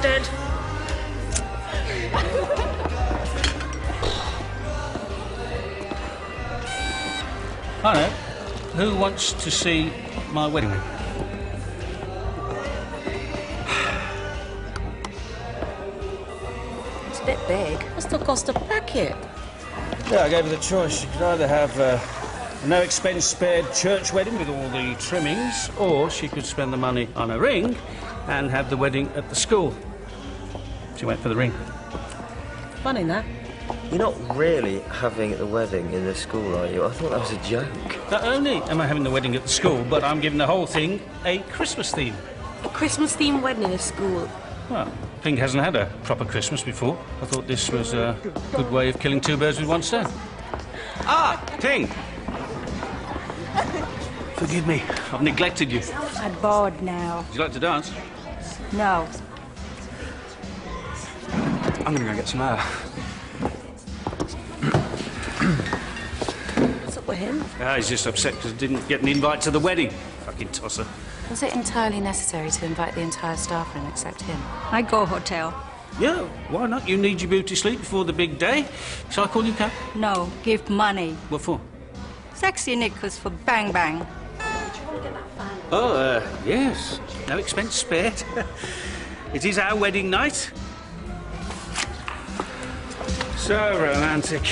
instead. Hello. Who wants to see my wedding ring? It's a bit big. That's the cost of packet. Yeah, I gave her the choice. She could either have no expense spared church wedding with all the trimmings, or she could spend the money on a ring and have the wedding at the school. She went for the ring. Funny that. You're not really having the wedding in the school, are you? I thought that was a joke. Not only am I having the wedding at the school, but I'm giving the whole thing a Christmas theme. A Christmas-themed wedding in a school. Well, Ping hasn't had a proper Christmas before. I thought this was a good way of killing two birds with one stone. Ah, Ping! Forgive me, I've neglected you. I'm bored now. Would you like to dance? No. I'm gonna go get some air. What's up with him? Ah, he's just upset because he didn't get an invite to the wedding. Fucking tosser. Was it entirely necessary to invite the entire staff room except him? I go hotel. Yeah, why not? You need your beauty sleep before the big day. Shall I call you cab? No, give money. What for? Sexy knickers for bang bang. Oh, yes. No expense spared. It is our wedding night. So romantic.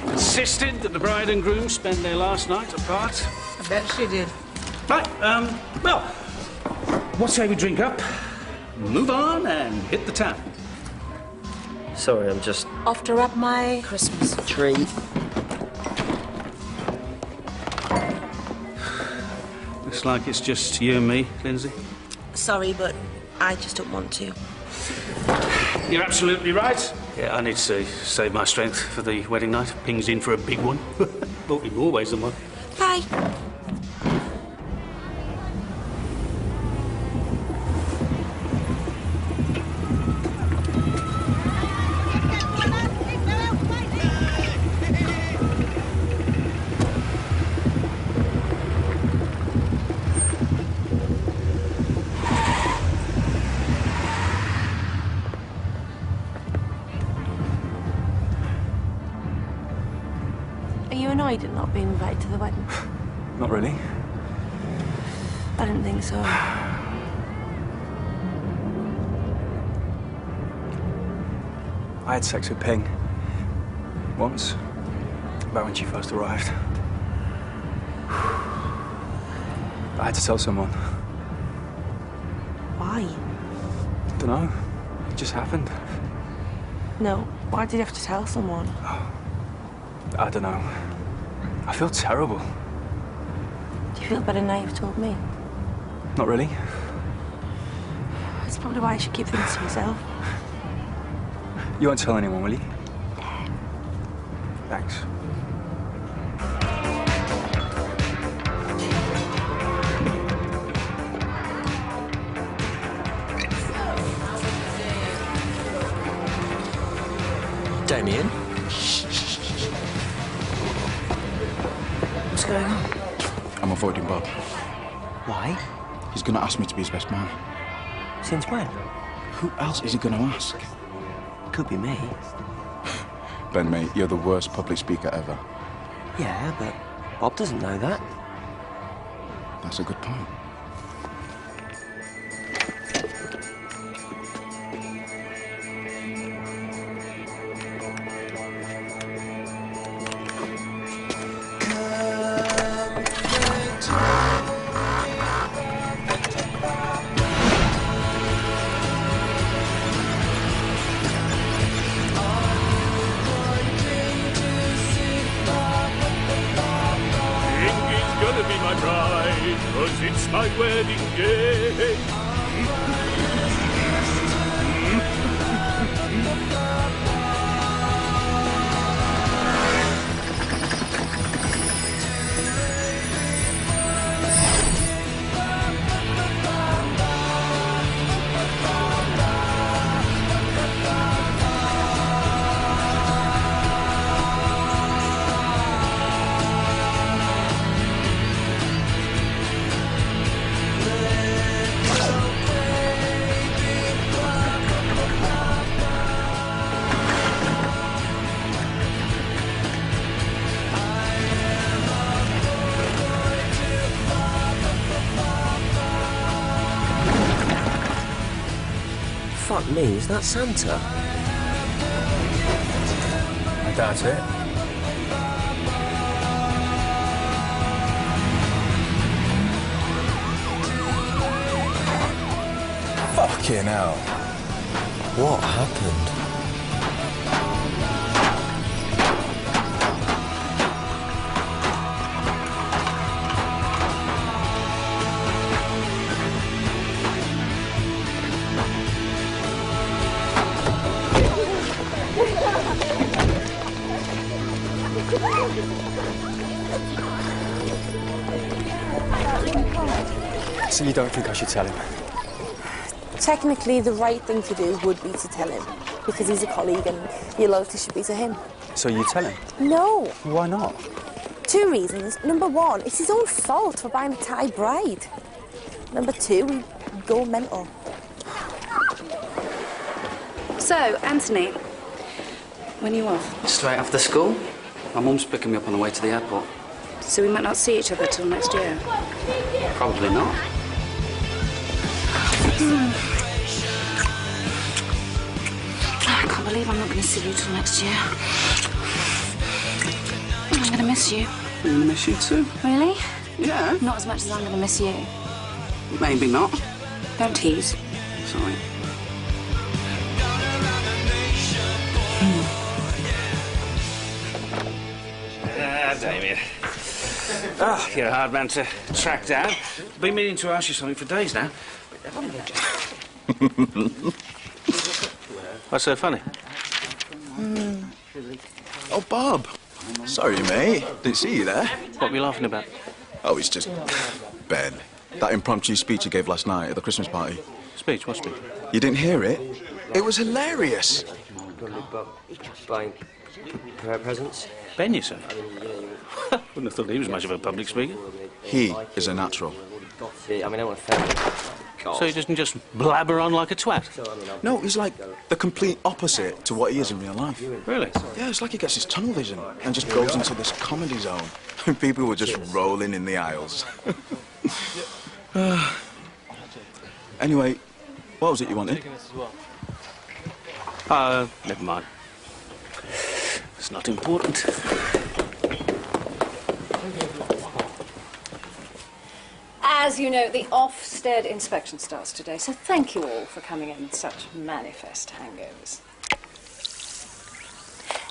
Insisted that the bride and groom spend their last night apart. I bet she did. Right, well, what say we drink up, move on and hit the town? Sorry, I'm just... Off to wrap my Christmas tree. Looks like it's just you and me, Lindsay. Sorry, but I just don't want to. You're absolutely right. Yeah, I need to save my strength for the wedding night. Ping's in for a big one. Bought in more ways than one. Bye. Are you annoyed at not being invited to the wedding? Not really. I didn't think so. I had sex with Ping. Once. About when she first arrived. I had to tell someone. Why? Dunno. It just happened. No. Why did you have to tell someone? I don't know. I feel terrible. Do you feel better now you've told me? Not really. That's probably why you should keep things to yourself. You won't tell anyone, will you? Thanks. Damien? What's going on? I'm avoiding Bob. Why? He's going to ask me to be his best man. Since when? Who else is he going to ask? Could be me. Ben, mate, you're the worst public speaker ever. Yeah, but Bob doesn't know that. That's a good point. It's my wedding day. Fuck me, is that Santa? I doubt it. Fucking hell. What happened? So you don't think I should tell him? Technically, the right thing to do would be to tell him, because he's a colleague and your loyalty should be to him. So you tell him? No. Why not? 2 reasons. Number 1, it's his own fault for buying a Thai bride. Number 2, he'd go mental. So, Anthony, when are you off? Straight after school. My mum's picking me up on the way to the airport. So we might not see each other till next year. Probably not. I can't believe I'm not going to see you till next year. I'm going to miss you. I'm going to miss you too. Really? Yeah. Not as much as I'm going to miss you. Maybe not. Don't tease. Sorry. Damien. Oh, you're a hard man to track down. Been meaning to ask you something for days now. What's so funny? Oh, Bob. Sorry, mate. Didn't see you there. What were you laughing about? Oh, it's just... Ben. That impromptu speech you gave last night at the Christmas party. Speech? What speech? You didn't hear it? It was hilarious. Buying presents? Ben, you say? Wouldn't have thought he was much of a public speaker. He is a natural. I mean, I don't want to offend you. So he doesn't just blabber on like a twat? No, he's like the complete opposite to what he is in real life. Really? Yeah, it's like he gets his tunnel vision and just goes into this comedy zone. People were just rolling in the aisles. Anyway, what was it you wanted? Never mind. It's not important. As you know, the Ofsted inspection starts today, so thank you all for coming in with such manifest hangovers.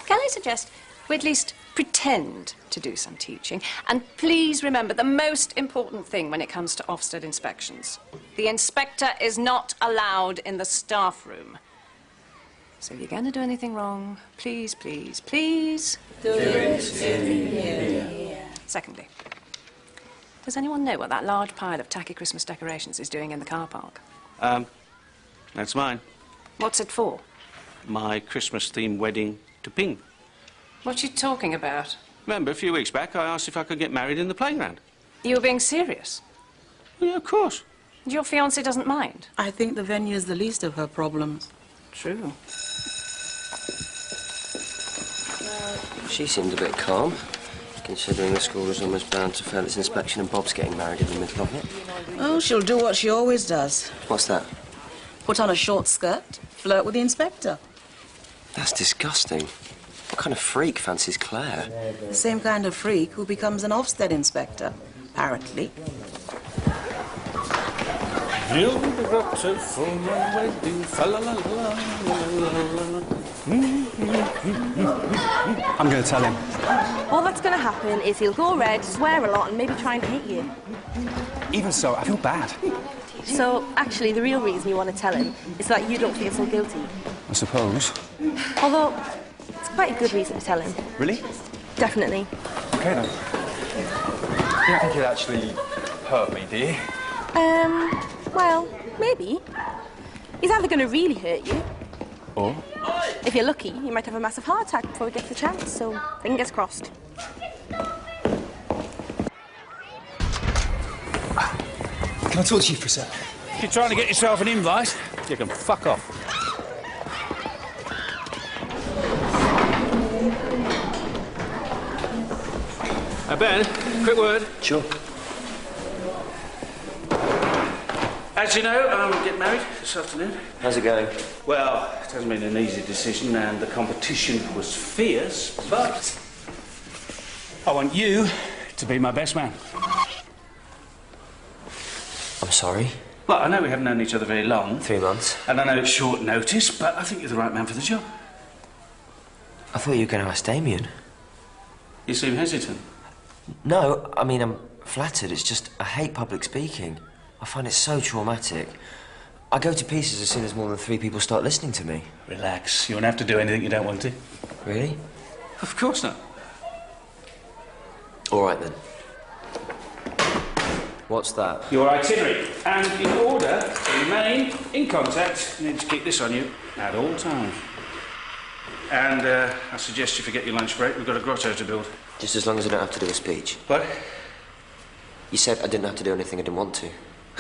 Can I suggest we at least pretend to do some teaching? And please remember the most important thing when it comes to Ofsted inspections. The inspector is not allowed in the staff room. So if you're going to do anything wrong, please, please, please... do it in here. Secondly, does anyone know what that large pile of tacky Christmas decorations is doing in the car park? That's mine. What's it for? My Christmas-themed wedding to Ping. What are you talking about? Remember, a few weeks back, I asked if I could get married in the playground. You were being serious? Yeah, of course. Your fiancé doesn't mind? I think the venue is the least of her problems. True. She seemed a bit calm, considering the school was almost bound to fail its inspection and Bob's getting married in the middle of it. Oh, she'll do what she always does. What's that? Put on a short skirt, flirt with the inspector. That's disgusting. What kind of freak fancies Claire? The same kind of freak who becomes an Ofsted inspector, apparently. You'll be brought to for my wedding, fa-la-la-la-la-la-la. I'm going to tell him. All that's going to happen is he'll go red, swear a lot, and maybe try and hit you. Even so, I feel bad. So, actually, the real reason you want to tell him is so that you don't feel so guilty. I suppose. Although, it's quite a good reason to tell him. Really? Definitely. Okay, then. You don't think he'll actually hurt me, do you? Well, maybe. He's either going to really hurt you, or? If you're lucky, you might have a massive heart attack before he gets the chance, so fingers crossed. Can I talk to you for a sec? If you're trying to get yourself an invite, you can fuck off. Ben, quick word. Sure. As you know, I'm getting married this afternoon. How's it going? Well, it hasn't been an easy decision, and the competition was fierce, but I want you to be my best man. I'm sorry. Well, I know we haven't known each other very long. 3 months. And I know it's short notice, but I think you're the right man for the job. I thought you were going to ask Damien. You seem hesitant. No, I mean, I'm flattered. It's just, I hate public speaking. I find it so traumatic. I go to pieces as soon as more than 3 people start listening to me. Relax. You won't have to do anything you don't want to. Really? Of course not. All right, then. What's that? Your itinerary. And in order to remain in contact, you need to keep this on you at all times. And I suggest you forget your lunch break. We've got a grotto to build. Just as long as I don't have to do a speech. What? You said I didn't have to do anything I didn't want to.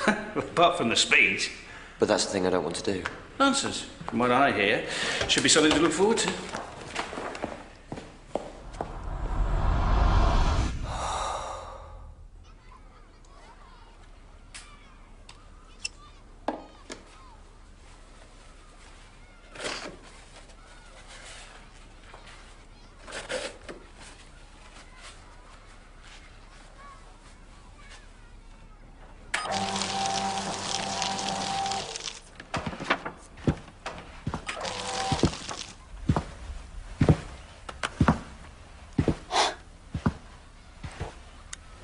Apart from the speech. But that's the thing I don't want to do. Nonsense. From what I hear, should be something to look forward to.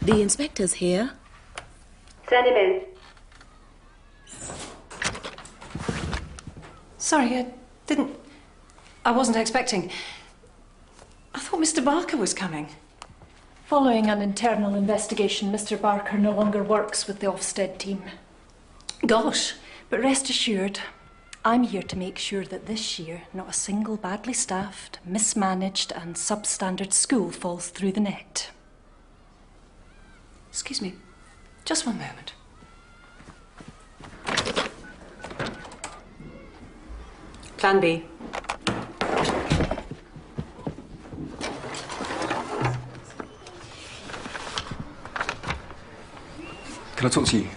The inspector's here. Send him in. Sorry, I wasn't expecting. I thought Mr. Barker was coming. Following an internal investigation, Mr. Barker no longer works with the Ofsted team. Gosh. But rest assured, I'm here to make sure that this year not a single badly staffed, mismanaged and substandard school falls through the net. Excuse me, just one moment. Plan B. Can I talk to you?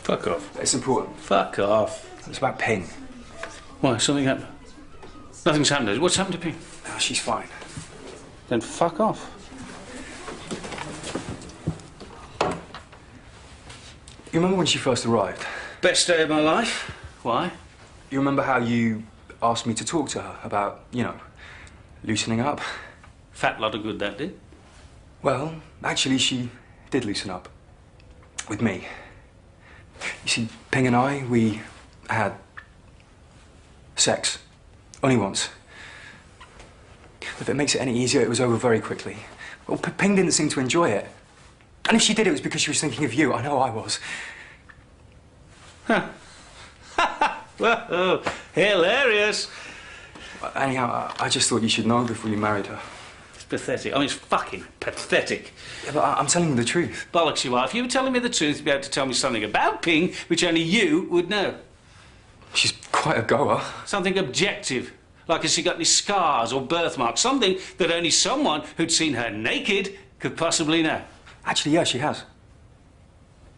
Fuck off. It's important. Fuck off. It's about Ping. Why? Something happened? Nothing's happened. What's happened to Ping? No, she's fine. Then fuck off. You remember when she first arrived? Best day of my life. Why? You remember how you asked me to talk to her about, you know, loosening up? Fat lot of good that did. Well, actually, she did loosen up. With me. You see, Ping and I, we had sex. Only once. If it makes it any easier, it was over very quickly. Well, Ping didn't seem to enjoy it. And if she did, it was because she was thinking of you. I know I was. Huh. Whoa, hilarious. Anyhow, I just thought you should know before you married her. It's pathetic. I mean, it's fucking pathetic. Yeah, but I'm telling you the truth. Bollocks you are. If you were telling me the truth, you'd be able to tell me something about Ping, which only you would know. She's quite a goer. Something objective. Like has she got any scars or birthmarks? Something that only someone who'd seen her naked could possibly know. Actually, yeah, she has.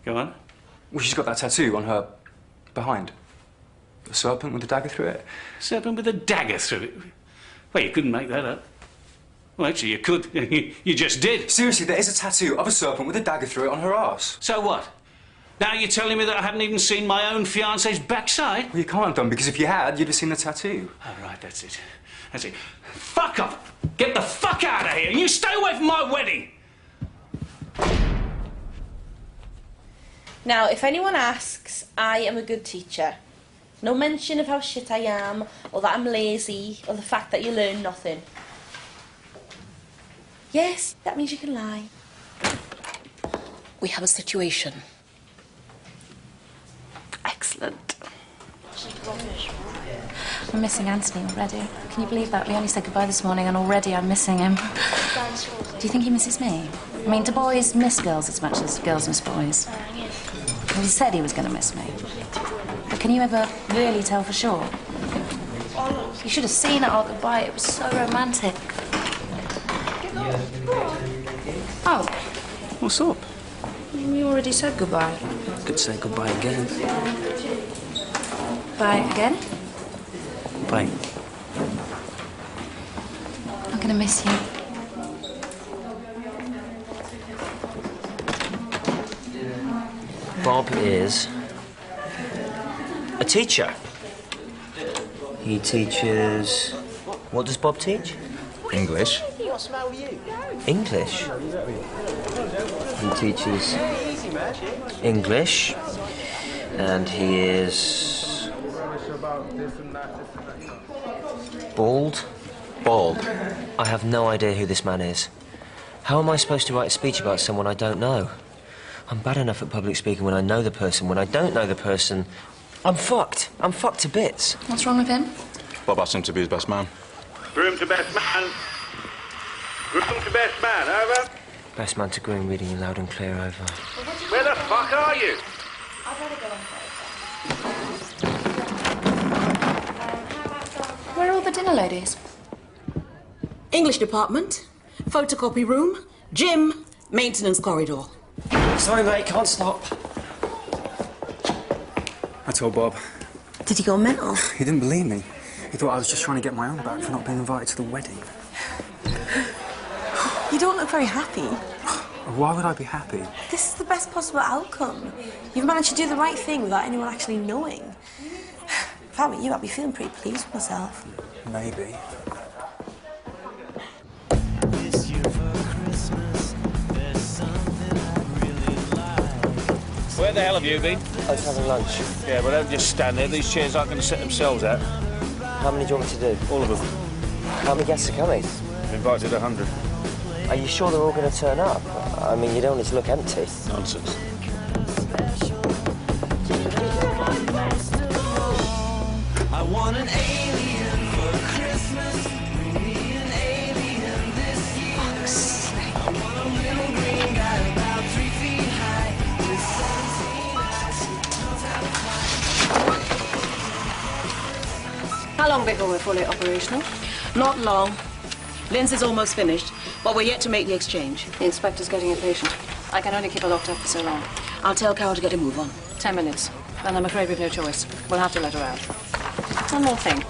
Go on. Well, she's got that tattoo on her behind. A serpent with a dagger through it. Serpent with a dagger through it? Well, you couldn't make that up. Well, actually, you could. You just did. Seriously, there is a tattoo of a serpent with a dagger through it on her arse. So what? Now you're telling me that I hadn't even seen my own fiancé's backside? Well, you can't have done, because if you had, you'd have seen the tattoo. Oh, right, that's it. That's it. Fuck off! Get the fuck out of here! And you stay away from my wedding! Now, if anyone asks, I am a good teacher. No mention of how shit I am, or that I'm lazy, or the fact that you learn nothing. Yes, that means you can lie. We have a situation. Excellent. I'm missing Anthony already. Can you believe that? We only said goodbye this morning and already I'm missing him. Do you think he misses me? I mean, do boys miss girls as much as girls miss boys? Well, he said he was going to miss me. But can you ever really tell for sure? You should have seen it our goodbye. It was so romantic. Oh. What's up? You We already said goodbye. Could say goodbye again. Bye again? Bye. I'm gonna miss you. Bob is a teacher. He teaches... What does Bob teach? English. English? He teaches English, and he is... bald? Bald. I have no idea who this man is. How am I supposed to write a speech about someone I don't know? I'm bad enough at public speaking when I know the person. When I don't know the person, I'm fucked. I'm fucked to bits. What's wrong with him? Bob asked him to be his best man. Groom to best man. Groom to best man, over. Best man to groom, reading you loud and clear, over. Where the fuck are you? Where are all the dinner ladies? English department, photocopy room, gym, maintenance corridor. Sorry, mate, can't stop. I told Bob. Did he go mental? He didn't believe me. He thought I was just trying to get my own back for not being invited to the wedding. You don't look very happy. Why would I be happy? This is the best possible outcome. You've managed to do the right thing without anyone actually knowing. If I were you, I'd be feeling pretty pleased with myself. Maybe. Where the hell have you been? I was having lunch. Yeah, well, don't just stand there. These chairs aren't going to set themselves out. How many do you want me to do? All of them. How many guests are coming? I've invited 100. Are you sure they're all going to turn up? I mean, you don't need to look empty. Nonsense. I want an alien for Christmas. Bring me an alien this year. I want a little green guy about 3 feet high with 17. How long before we're fully operational? Not long. Lindsay's almost finished, but we're yet to make the exchange. The inspector's getting impatient. I can only keep her locked up for so long. I'll tell Carol to get a move on. 10 minutes. And I'm afraid we've no choice. We'll have to let her out. One more thing.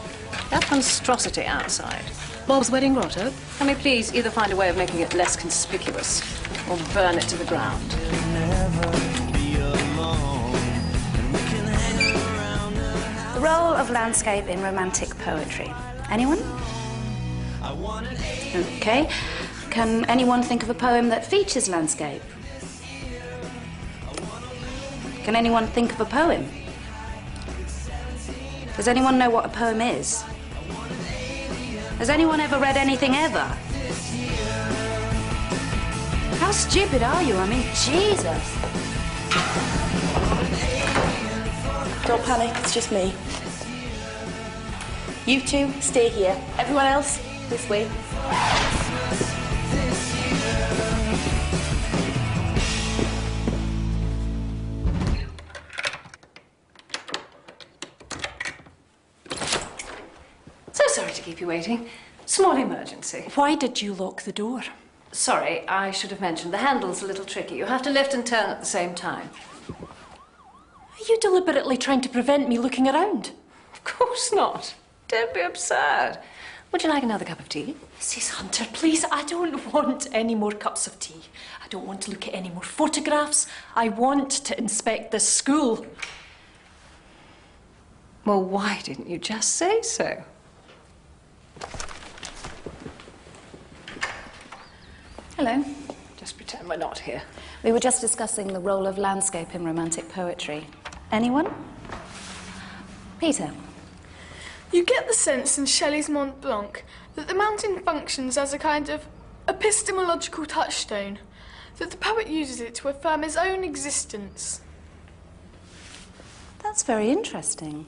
That monstrosity outside. Bob's wedding grotto? Can we please either find a way of making it less conspicuous or burn it to the ground? The role of landscape in romantic poetry. Anyone? Okay. Can anyone think of a poem that features landscape? Can anyone think of a poem? Does anyone know what a poem is? Has anyone ever read anything ever? How stupid are you? I mean, Jesus. Don't panic, it's just me. You two, stay here. Everyone else, this way. So sorry to keep you waiting. Small emergency. Why did you lock the door? Sorry, I should have mentioned. The handle's a little tricky. You have to lift and turn at the same time. Are you deliberately trying to prevent me looking around? Of course not. Don't be absurd. Would you like another cup of tea? Mrs. Hunter, please, I don't want any more cups of tea. I don't want to look at any more photographs. I want to inspect this school. Well, why didn't you just say so? Hello. Just pretend we're not here. We were just discussing the role of landscape in romantic poetry. Anyone? Peter. You get the sense in Shelley's Mont Blanc that the mountain functions as a kind of epistemological touchstone, that the poet uses it to affirm his own existence. That's very interesting.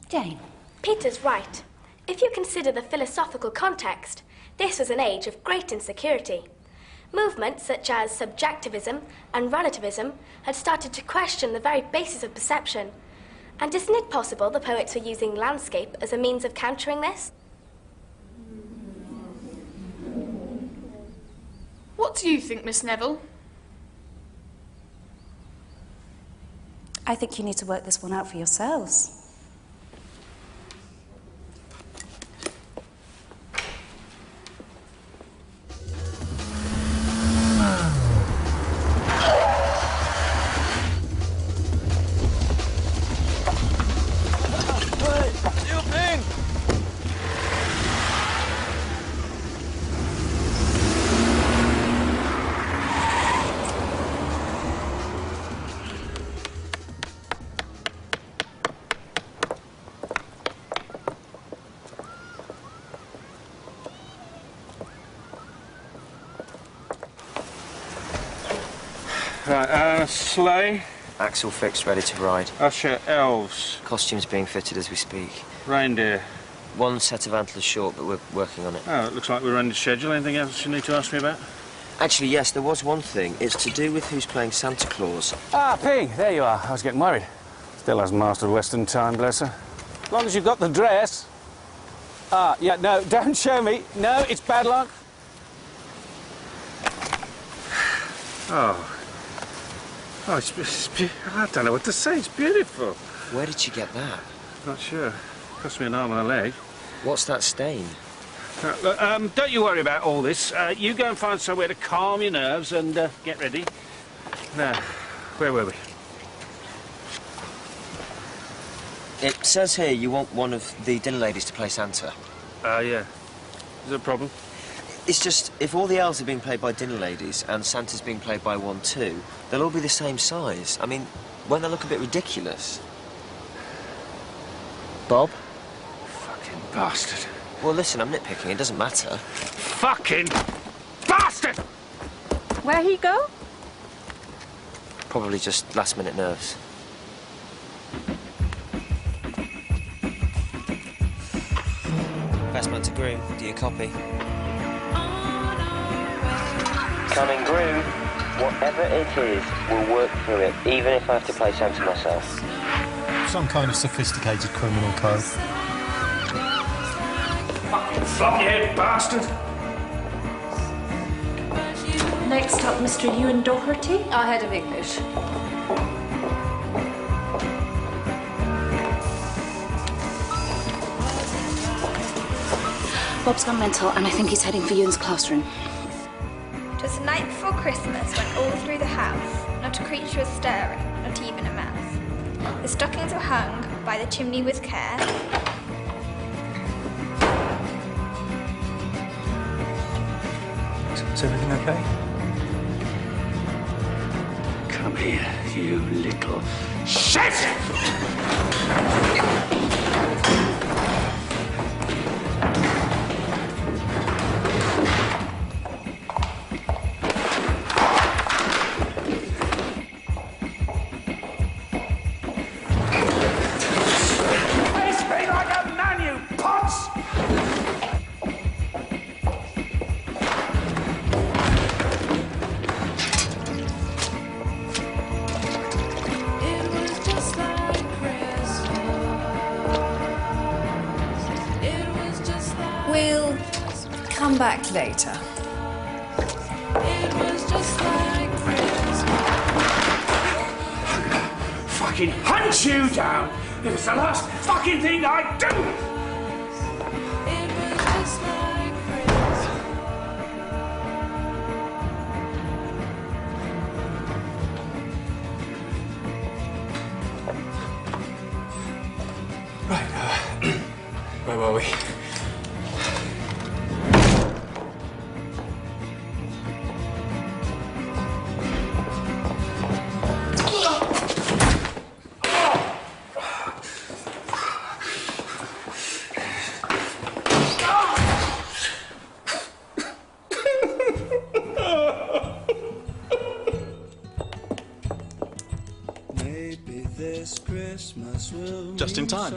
Jane. Peter's right. If you consider the philosophical context, this was an age of great insecurity. Movements such as subjectivism and relativism had started to question the very basis of perception. And isn't it possible the poets were using landscape as a means of countering this? What do you think, Miss Neville? I think you need to work this one out for yourselves. Right, sleigh. Axle fixed, ready to ride. Usher, elves. Costumes being fitted as we speak. Reindeer. One set of antlers short, but we're working on it. Oh, it looks like we're under schedule. Anything else you need to ask me about? Actually, yes, there was one thing. It's to do with who's playing Santa Claus. Ah, Pig, there you are. I was getting worried. Still hasn't mastered Western time, bless her. As long as you've got the dress. Ah, yeah, no, don't show me. No, it's bad luck. Oh. Oh, I don't know what to say. It's beautiful. Where did you get that? Not sure. Cost me an arm and a leg. What's that stain? Don't you worry about all this. You go and find somewhere to calm your nerves and get ready. Now, where were we? It says here you want one of the dinner ladies to play Santa. Yeah. Is there a problem? It's just, if all the elves are being played by dinner ladies and Santa's being played by one too, they'll all be the same size. I mean, won't they look a bit ridiculous? Bob? Fucking bastard. Well, listen, I'm nitpicking. It doesn't matter. Fucking bastard! Where he go? Probably just last-minute nerves. Best man to groom. Do you copy? Coming groom. Whatever it is, we'll work through it, even if I have to play Santa myself. Some kind of sophisticated criminal code. Fucking flop your head, bastard! Next up, Mr. Ewan Doherty. Our head of English. Bob's gone mental, and I think he's heading for Ewan's classroom. Just the night before Christmas, went all through the house. Not a creature was stirring, not even a mouse. The stockings were hung by the chimney with care. Is everything okay? Come here, you little shit! We'll come back later. Fucking hunt you down! It was the last fucking thing I'd do! Right, where were we? Just in time.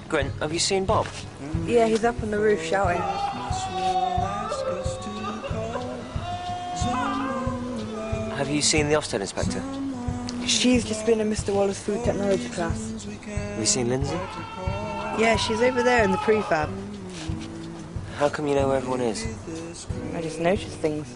Gwen, have you seen Bob? Yeah, he's up on the roof shouting. Have you seen the Ofsted inspector? She's just been in Mr. Waller's food technology class. Have you seen Lindsay? Yeah, she's over there in the prefab. How come you know where everyone is? I just noticed things.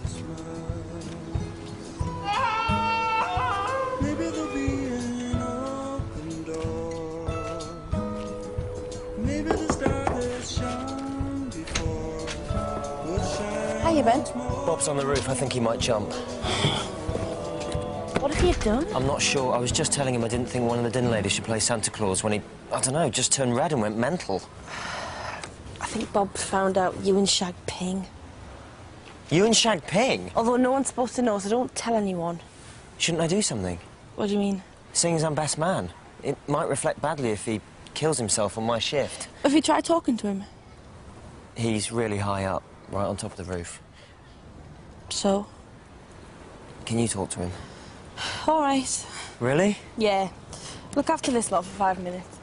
Hiya, Ben. Bob's on the roof. I think he might jump. What have you done? I'm not sure. I was just telling him I didn't think one of the dinner ladies should play Santa Claus when he, I don't know, just turned red and went mental. I think Bob's found out you and Shag Ping. You and Shag Ping? Although no one's supposed to know, so don't tell anyone. Shouldn't I do something? What do you mean? Seeing as I'm best man. It might reflect badly if he kills himself on my shift. Have you tried talking to him? He's really high up, right on top of the roof. So? Can you talk to him? All right. Really? Yeah. Look after this lot for 5 minutes.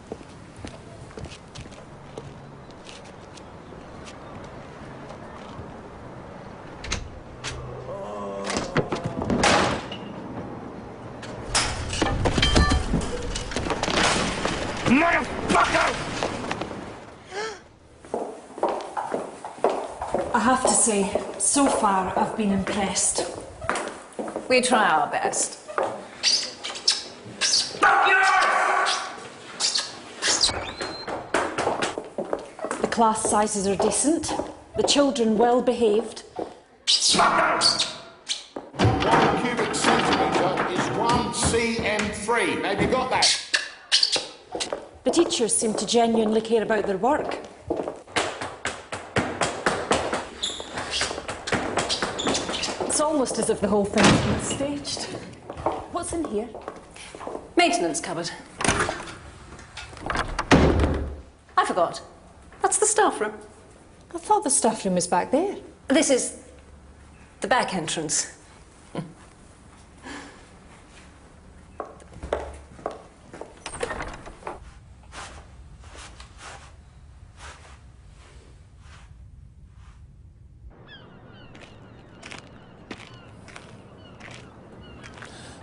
Motherfucker! I have to say, so far I've been impressed. We try our best. The class sizes are decent, the children well behaved. 1 cubic centimetre is 1 cm3. Now, have you got that? The teachers seem to genuinely care about their work. It's almost as if the whole thing's been staged. What's in here? Maintenance cupboard. I forgot. That's the staff room. I thought the staff room was back there. This is the back entrance.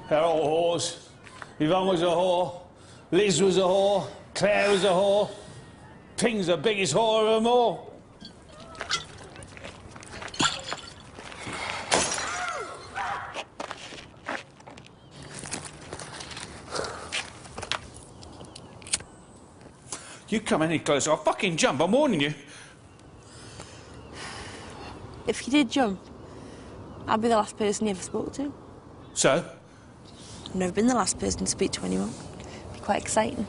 They're all whores. Yvonne was a whore. Liz was a whore. Claire was a whore. Ping's the biggest whore of them all. You come any closer, I'll fucking jump, I'm warning you. If you did jump, I'd be the last person you ever spoke to. So? I've never been the last person to speak to anyone. It'd be quite exciting.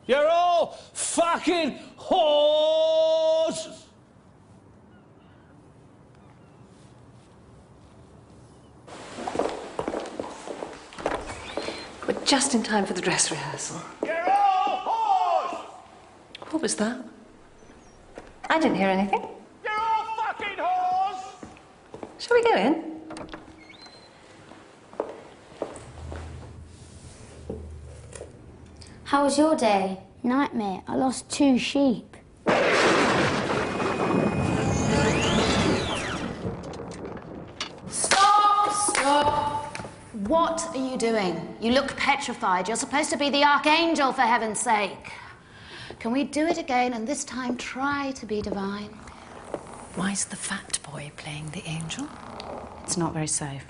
You're all fucking whores! We're just in time for the dress rehearsal. You're all whores! What was that? I didn't hear anything. You're all fucking whores! Shall we go in? How was your day? Nightmare. I lost 2 sheep. Stop! Stop! What are you doing? You look petrified. You're supposed to be the archangel, for heaven's sake. Can we do it again and this time try to be divine? Why's the fat boy playing the angel? It's not very safe.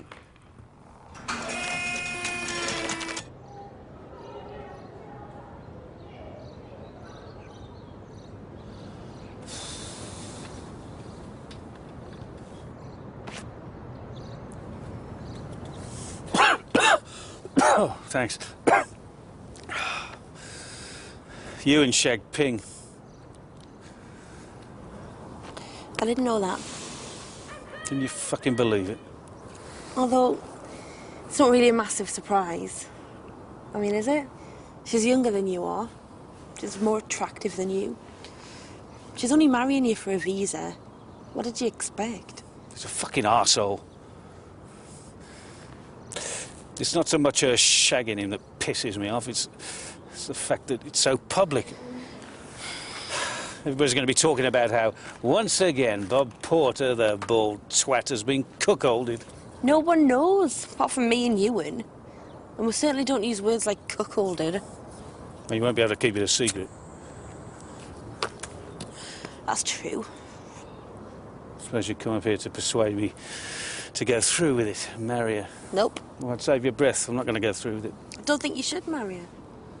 Oh, thanks. You and Shag Ping. I didn't know that. Can you fucking believe it? Although, it's not really a massive surprise. I mean, is it? She's younger than you are. She's more attractive than you. She's only marrying you for a visa. What did you expect? He's a fucking arsehole. It's not so much her shagging him that pisses me off, it's the fact that it's so public. Everybody's going to be talking about how, once again, Bob Porter, the bald twat, has been cuckolded. No one knows, apart from me and Ewan. And we certainly don't use words like cuckolded. Well, you won't be able to keep it a secret. That's true. I suppose you'd come up here to persuade me to go through with it and marry her. Nope. Well, I'd save your breath. I'm not going to go through with it. I don't think you should marry her.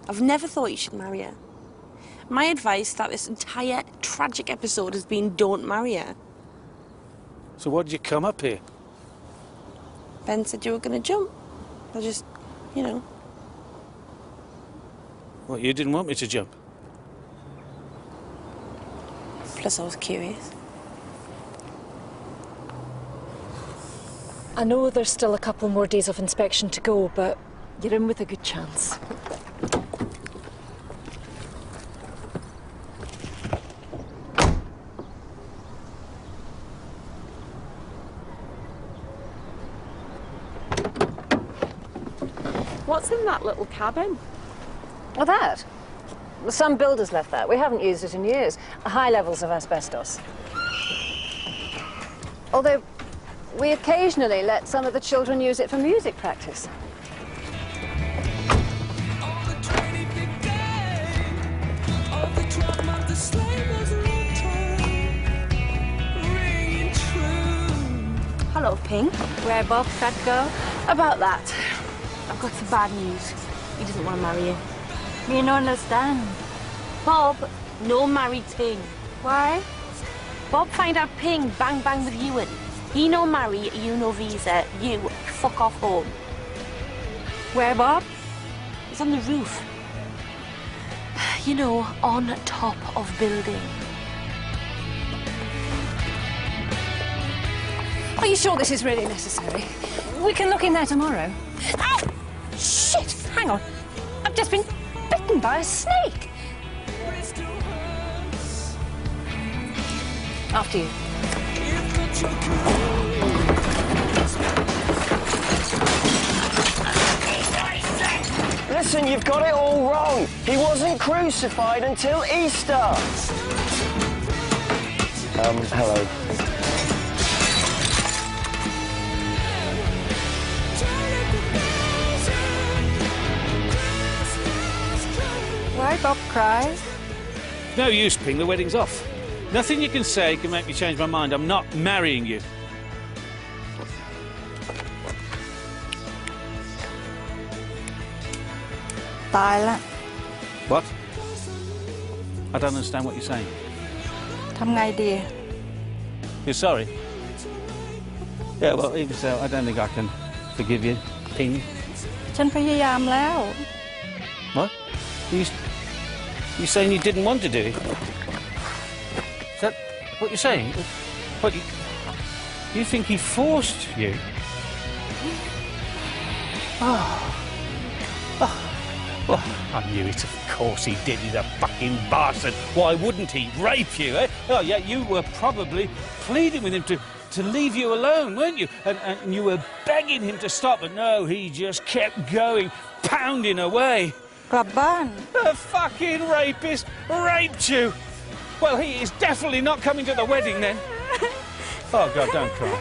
I've never thought you should marry her. My advice that this entire tragic episode has been don't marry her. So why did you come up here? Ben said you were going to jump. I just, you know. What, you didn't want me to jump? Plus I was curious. I know there's still a couple more days of inspection to go, but you're in with a good chance. What's in that little cabin? Well, that. Some builders left that. We haven't used it in years. High levels of asbestos. Although, we occasionally let some of the children use it for music practice. Hello, Ping. Where Bob that go? About that. I've got some bad news. He doesn't want to marry you. Me no understand. Bob, no married Ping. Why? Bob find out Ping bang bang with Ewan. He no marry, you no visa. You fuck off home. Where, Bob? It's on the roof. You know, on top of building. Are you sure this is really necessary? We can look in there tomorrow. Ow! Shit! Hang on. I've just been bitten by a snake. After you. Listen, you've got it all wrong. He wasn't crucified until Easter. Hello. Why Bob cry? No use, Ping. The wedding's off. Nothing you can say can make me change my mind. I'm not marrying you. Silent. What? I don't understand what you're saying. ทำไงดี You're sorry? Yeah, well, even so, I don't think I can forgive you, Ping. ฉันพยายามแล้ว What? You saying you didn't want to do it? Is that what you're saying? What, you think he forced you? Well, I knew it, of course he did. He's a fucking bastard. Why wouldn't he? Rape you, eh? Oh, yeah, you were probably pleading with him to leave you alone, weren't you? And you were begging him to stop, but no, he just kept going, pounding away. กลับบ้าน The fucking rapist raped you. Well, he is definitely not coming to the wedding then. Oh, God, don't cry.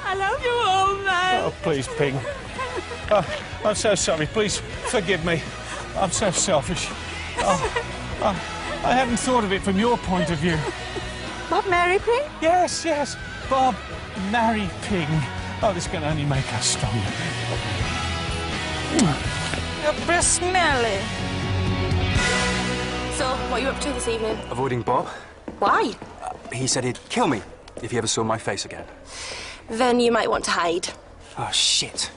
I love you, old man. Oh, please, Ping. Oh, I'm so sorry. Please forgive me. I'm so selfish. I hadn't thought of it from your point of view. Bob marry Ping? Yes, yes. Bob, marry Ping. Oh, this can only make us stronger. Your breath smelly. So, what are you up to this evening? Avoiding Bob. Why? He said he'd kill me if he ever saw my face again. Then you might want to hide. Oh, shit.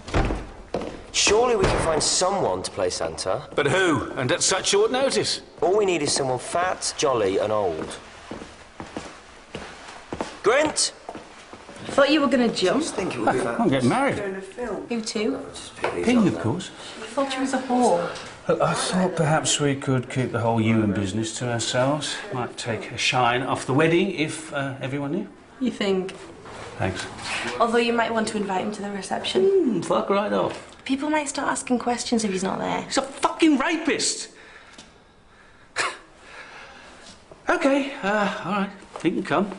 Surely we can find someone to play Santa. But who? And at such short notice? All we need is someone fat, jolly and old. Grint! Thought you were going to jump. I'm getting married. Who to? Ping, of course. I thought you was a whore. I thought perhaps we could keep the whole Ewan business to ourselves. Might take a shine off the wedding if everyone knew. You think? Thanks. Although you might want to invite him to the reception. Fuck right off. People might start asking questions if he's not there. He's a fucking rapist! OK, all right, he can come.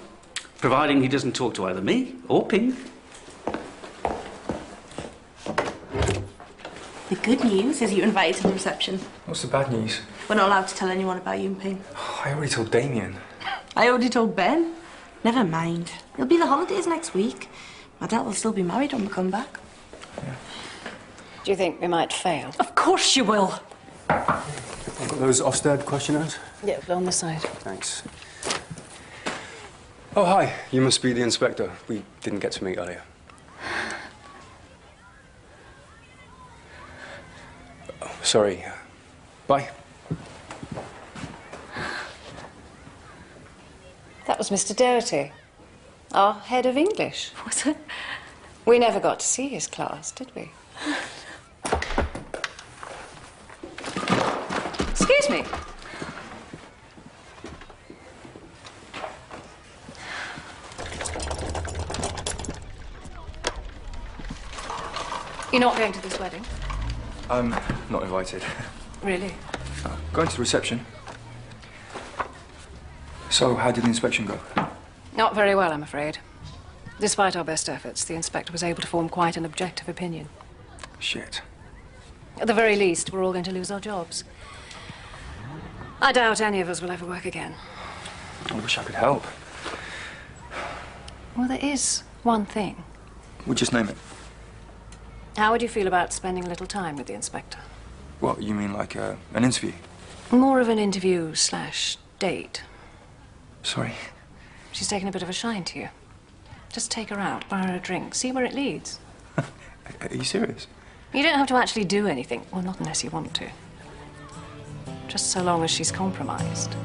Providing he doesn't talk to either me or Ping. The good news is you're invited to the reception. What's the bad news? We're not allowed to tell anyone about you and Ping. I already told Damien. I already told Ben. Never mind. It'll be the holidays next week. My dad will still be married when we come back. Do you think we might fail? Of course you will. I've got those Ofsted questionnaires. Yeah, on the side. Thanks. Oh, hi. You must be the inspector. We didn't get to meet earlier. Oh, sorry. Bye. That was Mr. Doherty, our head of English. Was it? We never got to see his class, did we? Excuse me. You're not going to this wedding? I'm not invited. Really? Going to the reception. So, how did the inspection go? Not very well, I'm afraid. Despite our best efforts, the inspector was able to form quite an objective opinion. Shit. At the very least, we're all going to lose our jobs. I doubt any of us will ever work again. I wish I could help. Well, there is one thing. We'll just name it. How would you feel about spending a little time with the inspector? What, you mean like an interview? More of an interview/date. Sorry. She's taken a bit of a shine to you. Just take her out, buy her a drink, see where it leads. Are you serious? You don't have to actually do anything. Well, not unless you want to. Just so long as she's compromised.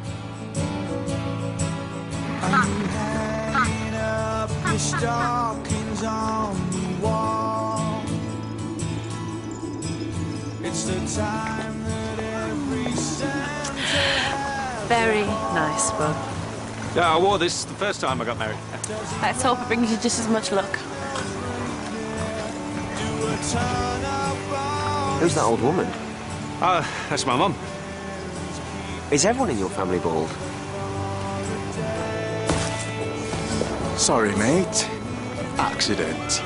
Hang up your stockings on the wall. It's the time that every Santa has. Very nice, Bob. Yeah, I wore this the first time I got married. Let's hope it brings you just as much luck. Who's that old woman? That's my mum. Is everyone in your family bald? Sorry, mate. Accident.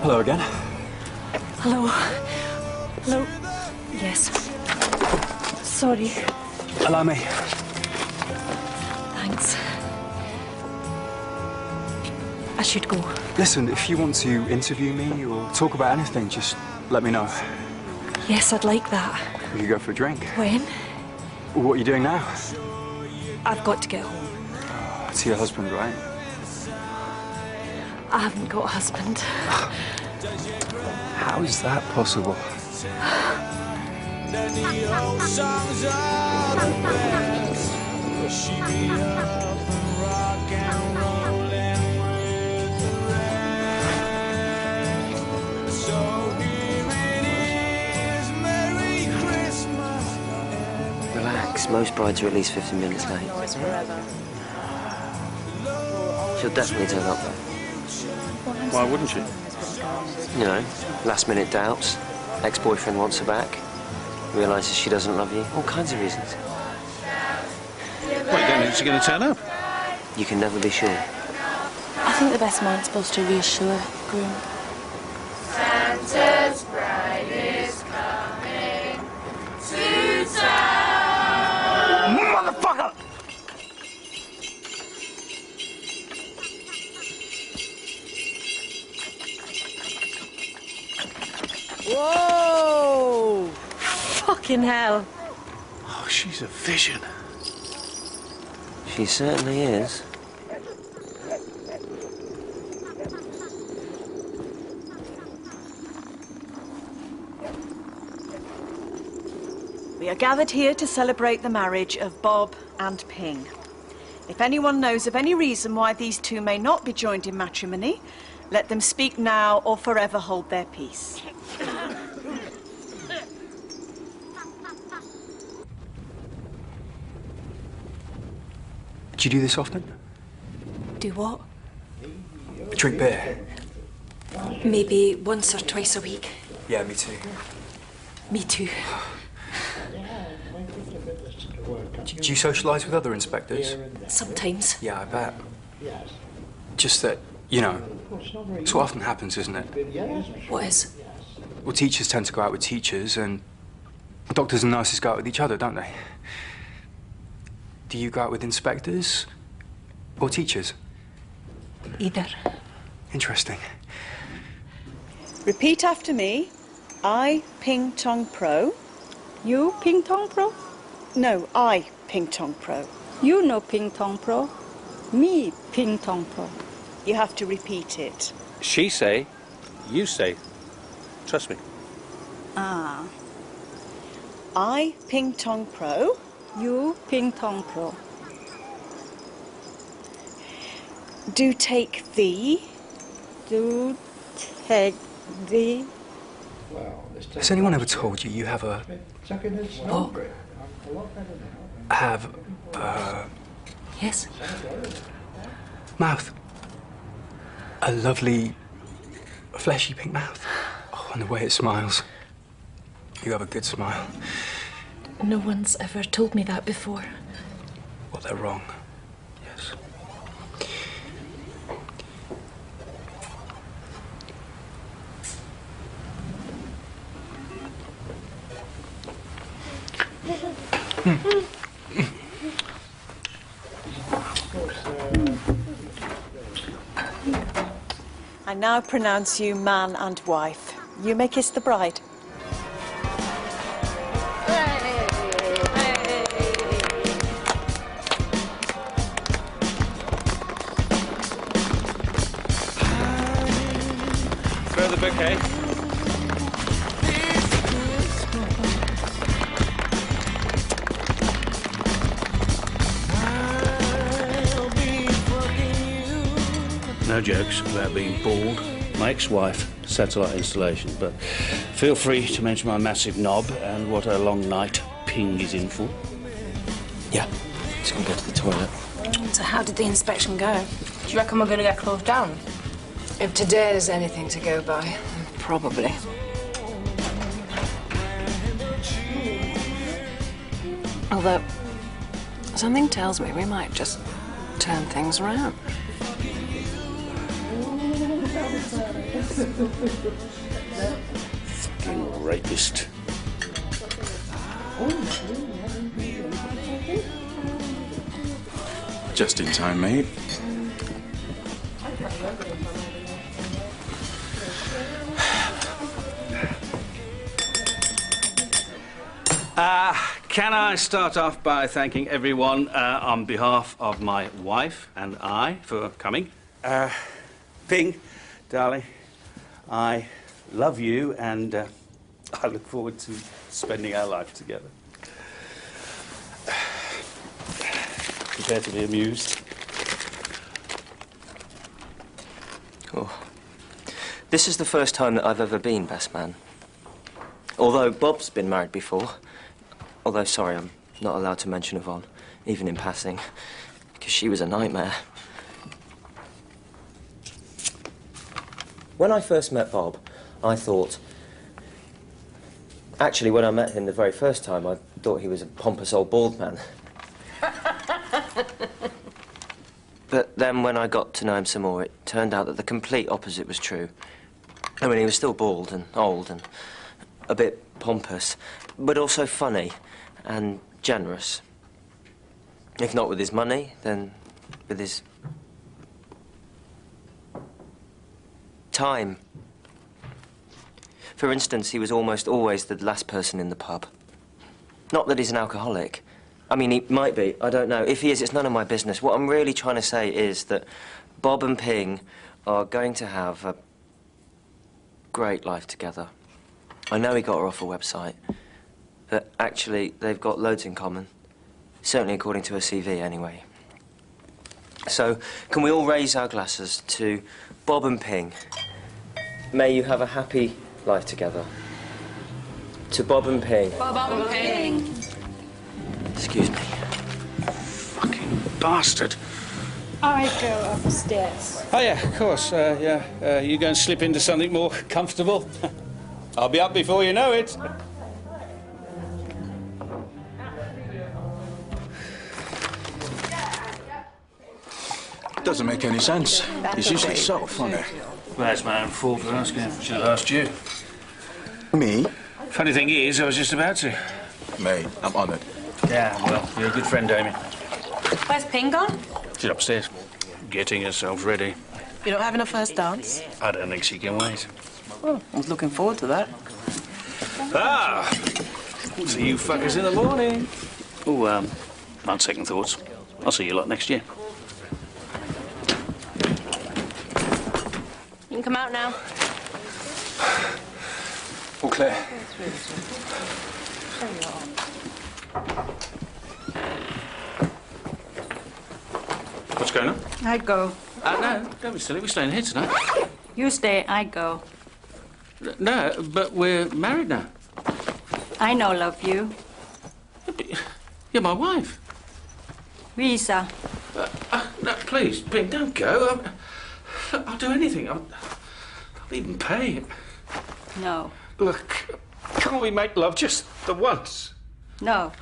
Hello again. Hello. Hello. Yes. Sorry. Allow me. Thanks. I should go. Listen, if you want to interview me or talk about anything, just let me know. Yes, I'd like that. We could go for a drink. When? What are you doing now? I've got to get home. To your husband, right? I haven't got a husband. How is that possible? Then the old songs are the best. She be up and rock and rollin' with the rest. So here it is, Merry Christmas. Relax. Most brides are at least 15 minutes late. She'll definitely turn up, though. Why wouldn't she? You know, last-minute doubts. Ex-boyfriend wants her back. Realises she doesn't love you. All kinds of reasons. Well, you don't think she's going to turn up? You can never be sure. I think the best man's supposed to reassure groom. Santa's bride is coming to town. Motherfucker! Whoa! Fucking hell. Oh, she's a vision. She certainly is. We are gathered here to celebrate the marriage of Bob and Ping. If anyone knows of any reason why these two may not be joined in matrimony, let them speak now or forever hold their peace. Do you do this often? Do what? Drink beer? Maybe once or twice a week. Yeah, me too. Me too. Do you socialise with other inspectors? Sometimes. Yeah, I bet. Just that You know, it's what often happens, isn't it? What is? Well, teachers tend to go out with teachers, and doctors and nurses go out with each other, don't they? Do you go out with inspectors or teachers? Either. Interesting. Repeat after me. I, Ping Tong Pro. You Ping Tong Pro? No, I, Ping Tong Pro. You know Ping Tong Pro. Me Ping Tong Pro. You have to repeat it. She say, you say. Trust me. Ah. I, Ping Tong Pro. You Ping Tong Pro. Do take thee. Do take thee. Has anyone ever told you you have a... Oh. Have Yes. mouth? A lovely, fleshy pink mouth. Oh, and the way it smiles. You have a good smile. No one's ever told me that before. Well, they're wrong. Yes. I now pronounce you man and wife. You may kiss the bride. Throw the bouquet. No jokes about being bald. My ex-wife, satellite installation, but feel free to mention my massive knob and what a long night Ping is in for. Yeah, just gonna go to the toilet. So how did the inspection go? Do you reckon we're going to get closed down? If today's anything to go by, probably. Although, something tells me we might just turn things around. Fucking rapist. Just in time, mate. Can I start off by thanking everyone on behalf of my wife and I for coming? Ping, darling, I love you and I look forward to spending our life together. Prepare to be amused. Oh. This is the first time that I've ever been best man. Although Bob's been married before. Although, sorry, I'm not allowed to mention Yvonne, even in passing, because she was a nightmare. When I first met Bob, I thought... Actually, when I met him the very first time, I thought he was a pompous old bald man. But then when I got to know him some more, it turned out that the complete opposite was true. I mean, he was still bald and old and a bit pompous, but also funny and generous. If not with his money, then with his time. For instance, he was almost always the last person in the pub. Not that he's an alcoholic. I mean, he might be, I don't know. If he is, it's none of my business. What I'm really trying to say is that Bob and Ping are going to have a great life together. I know he got her off a website, but actually, they've got loads in common. Certainly according to her CV, anyway. So, can we all raise our glasses to Bob and Ping? May you have a happy life together. To Bob and Ping. Bob and Ping. Excuse me. Fucking bastard. I go upstairs. Oh, yeah, of course. Yeah. You go and slip into something more comfortable. I'll be up before you know it. Doesn't make any sense. He's usually so funny. Well, that's my own fault for asking. I should have asked you. Me? Funny thing is, I was just about to. Mate, I'm honoured. Yeah, well, you're a good friend, Damien. Where's Ping gone? She's upstairs, getting herself ready. You're not having a first dance? I don't think she can wait. Oh, I was looking forward to that. Ah! See you fuckers in the morning. Oh, on second thoughts, I'll see you lot next year. You can come out now. All clear. What's going on? I'd go. No, don't be silly. We're staying here tonight. You stay, I'd go. No, but we're married now. I know love you. You're my wife. Risa. No, please, Ping, don't go. I'll do anything. I'll even pay. No. Look, can't we make love just the once? No.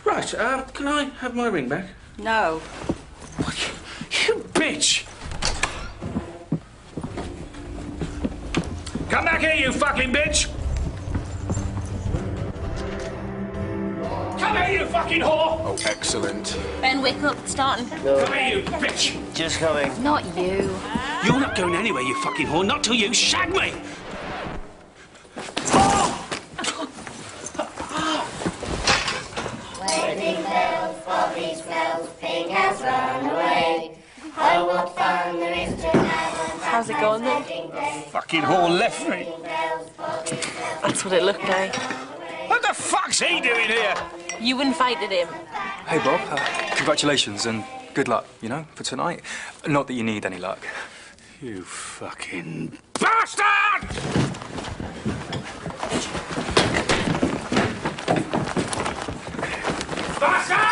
Right, can I have my ring back? No. You bitch! Come back here, you fucking bitch! Come here, you fucking whore! Oh, excellent. Ben, wake up, it's starting. Come here, you bitch! Just coming. Not you. You're not going anywhere, you fucking whore, not till you shag me! Wedding bells, Bobby's bells, Ping has run away. Oh, what fun there is to have. How's it going then? Fucking whore left me. That's what it looked like. What the fuck's he doing here? You invited him. Hey, Bob. Congratulations and good luck, you know, for tonight. Not that you need any luck. You fucking bastard! Bastard!